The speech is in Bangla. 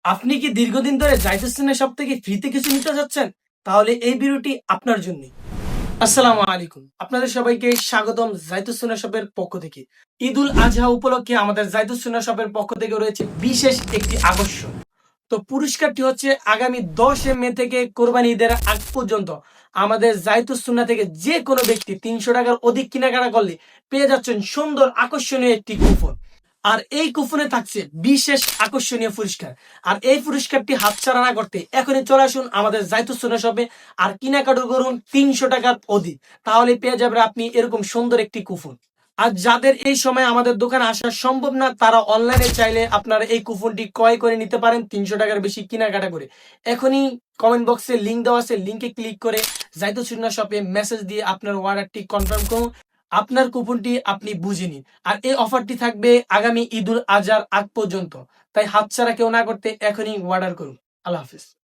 আপনি কি দীর্ঘদিন ধরে জাইতুস সুন্নাহ শপ থেকে ফ্রিতে কিছু নিতে যাচ্ছেন? তাহলে এই ভিডিওটি আপনার জন্যই। আসসালামু আলাইকুম। আপনাদের সবাইকে স্বাগতম জাইতুস সুন্নাহ শপের পক্ষ থেকে। ঈদুল আজহা উপলক্ষে আমাদের জাইতুস সুন্নাহ শপের পক্ষ থেকে রয়েছে বিশেষ একটি আকর্ষণ। তো পুরস্কারটি হচ্ছে আগামী 10 মে থেকে কোরবানি ঈদের আগ পর্যন্ত আমাদের জাইতুস সুন্নাহ থেকে যে কোনো ব্যক্তি 300 টাকার অধিক কেনাকাটা করলে পেয়ে যাচ্ছেন সুন্দর আকর্ষণীয় একটি কুপন। আর এই কুপনে থাকছে বিশেষ আকর্ষণীয় পুরস্কার। আর এই পুরস্কারটি হাতছাড়া না করতে এখনই চলে আসুন আমাদের জাইতুস সুন্নাহ শপে আর কেনাকাটা করুন 300 টাকার অধিক। তাহলে পেয়ে যাবেন আপনি এরকম সুন্দর একটি কুপন। আর যাদের এই সময় আমাদের দোকানে আসা সম্ভব না তারা অনলাইনে চাইলে আপনারা এই কুপনটি ক্রয় করে নিতে পারেন 300 টাকার বেশি কেনাকাটা করে। এখনই কমেন্ট বক্সে লিংক দেওয়া আছে, লিংকে ক্লিক করে জাইতুস সুন্নাহ শপে মেসেজ দিয়ে আপনার অর্ডারটি কনফার্ম করুন। আপনার কুপনটি আপনি বুঝে নিন। আর এই অফারটি থাকবে আগামী ঈদুল আজহার আগ পর্যন্ত। তাই হাতছাড়া কেউ না করতে এখনই অর্ডার করুন। আল্লাহ হাফেজ।